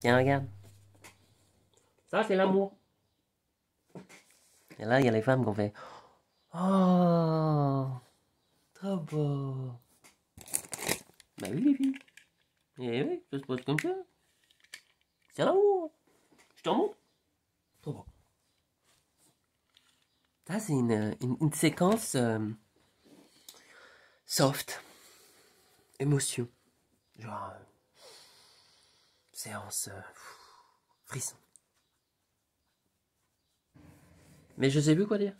Tiens, regarde. Ça, c'est l'amour. Et là, il y a les femmes qui ont fait oh, trop beau. Bah oui, les filles. Et oui, ça se passe comme ça. C'est l'amour. Je t'en montre. Trop beau. Ça, c'est une séquence soft. Émotion. Genre, séance frisson. Mais je sais plus quoi dire.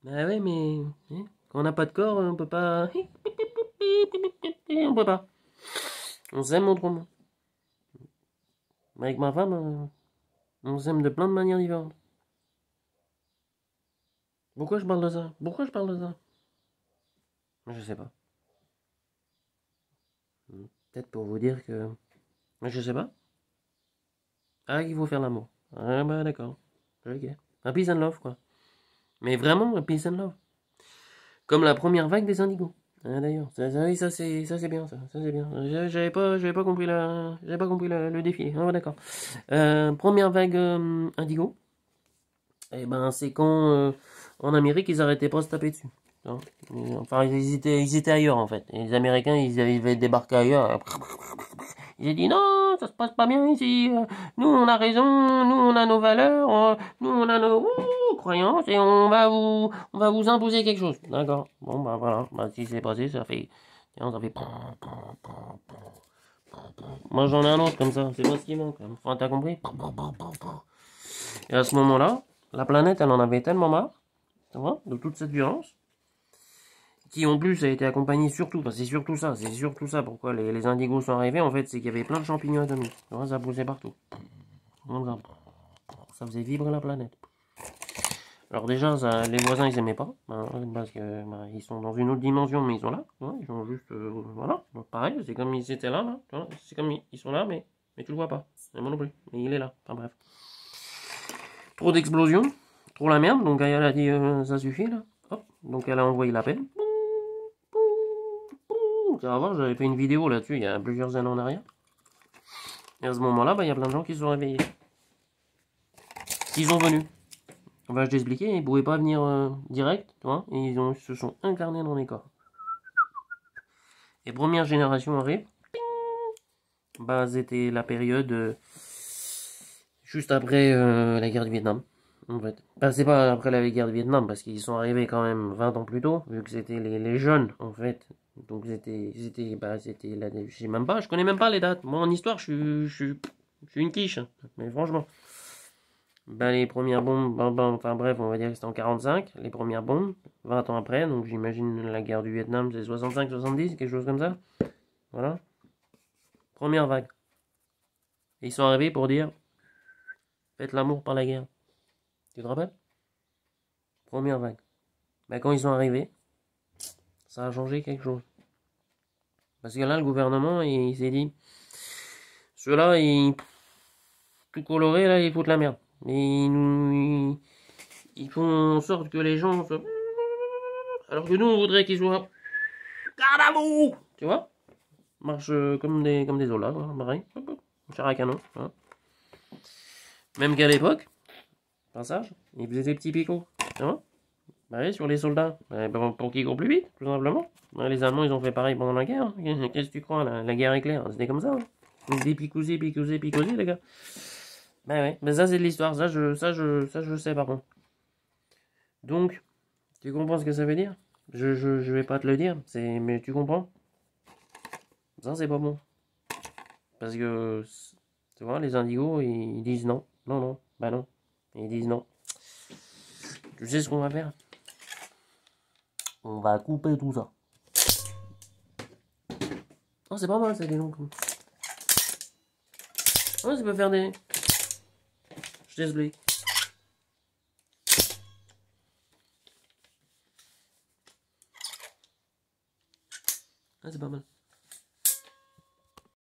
Ah ouais, mais hein, quand on n'a pas de corps, on peut pas. On peut pas. On s'aime autrement. Avec ma femme, on s'aime de plein de manières différentes. Pourquoi je parle de ça? Pourquoi je parle de ça? Je sais pas. Peut-être pour vous dire que. Je sais pas. Ah, il faut faire l'amour. Ah bah d'accord. Ok. Un peace and love, quoi. Mais vraiment, un peace and love. Comme la première vague des indigos. Ah, d'ailleurs, oui, ça c'est bien, ça c'est bien. J'avais pas compris le défi. Ah ouais, d'accord. Première vague indigo. Et ben c'est quand en Amérique ils arrêtaient pas de se taper dessus. Hein. Enfin ils étaient ailleurs en fait. Et les Américains ils avaient débarqué ailleurs. Ils ont dit non, ça se passe pas bien ici. Nous on a raison, nous on a nos valeurs, nous on a nos croyances et on va vous imposer quelque chose. D'accord. Bon bah voilà. Bah si c'est passé, ça fait. Tiens, ça fait. Moi j'en ai un autre comme ça. C'est pas ce qui manque. Enfin t'as compris. Et à ce moment-là, la planète elle en avait tellement marre, tu vois, de toute cette violence, qui en plus a été accompagnée surtout, c'est surtout ça pourquoi les indigos sont arrivés, en fait, c'est qu'il y avait plein de champignons atomiques, tu vois, ça poussait partout. Ça faisait vibrer la planète. Alors déjà, ça, les voisins, ils aimaient pas, parce que ils sont dans une autre dimension, mais ils sont là, tu vois, ils sont juste, voilà, donc, pareil, c'est comme ils étaient là, tu vois, c'est comme ils sont là, mais tu le vois pas, et moi non plus, mais il est là, enfin bref. Trop d'explosions, trop la merde, donc elle a dit, ça suffit, là, hop, donc elle a envoyé l'appel. Tu vas voir, j'avais fait une vidéo là-dessus il y a plusieurs années en arrière. Et à ce moment-là, il y a plein de gens qui se sont réveillés. Ils sont venus. Enfin, je t'ai expliqué, ils ne pouvaient pas venir direct, tu vois, et ils se sont incarnés dans les corps. Et première génération arrive, bah, c'était la période juste après la guerre du Vietnam, en fait. Bah, c'est pas après la guerre du Vietnam, parce qu'ils sont arrivés quand même 20 ans plus tôt, vu que c'était les jeunes, en fait. Donc c'était je sais même pas, je connais même pas les dates. Moi, en histoire, je suis une quiche, hein. Mais franchement. Ben, les premières bombes, enfin bref, on va dire que c'était en 45, les premières bombes, 20 ans après, donc j'imagine la guerre du Vietnam, c'est 65-70, quelque chose comme ça. Voilà. Première vague. Et ils sont arrivés pour dire, faites l'amour par la guerre. Tu te rappelles? Première vague. Ben, quand ils sont arrivés, ça a changé quelque chose. Parce que là, le gouvernement, il s'est dit, ceux-là, ils, tout coloré, là, ils foutent la merde. Et ils font en sorte que les gens soient... Alors que nous, on voudrait qu'ils soient... Garde à vous! Tu vois? Marche comme des soldats, pareil. Char à canon. Hein. Même qu'à l'époque, passage, ils faisaient des petits picots. Hein. Bah oui, sur les soldats. Pour qu'ils courent plus vite, tout simplement. Les Allemands, ils ont fait pareil pendant la guerre. Qu'est-ce que tu crois, la guerre éclair? C'était comme ça. Hein. Des picousés, les gars. Bah ouais, mais ça c'est de l'histoire. Ça je sais par contre. Donc, tu comprends ce que ça veut dire? Je vais pas te le dire, mais tu comprends? Ça c'est pas bon. Parce que, tu vois, les indigos, ils disent non. Non, non, bah non. Ils disent non. Tu sais ce qu'on va faire? On va couper tout ça. Oh, c'est pas mal, ça, dis donc. Oh, ça peut faire des... Je t'explique. Ah, c'est pas mal.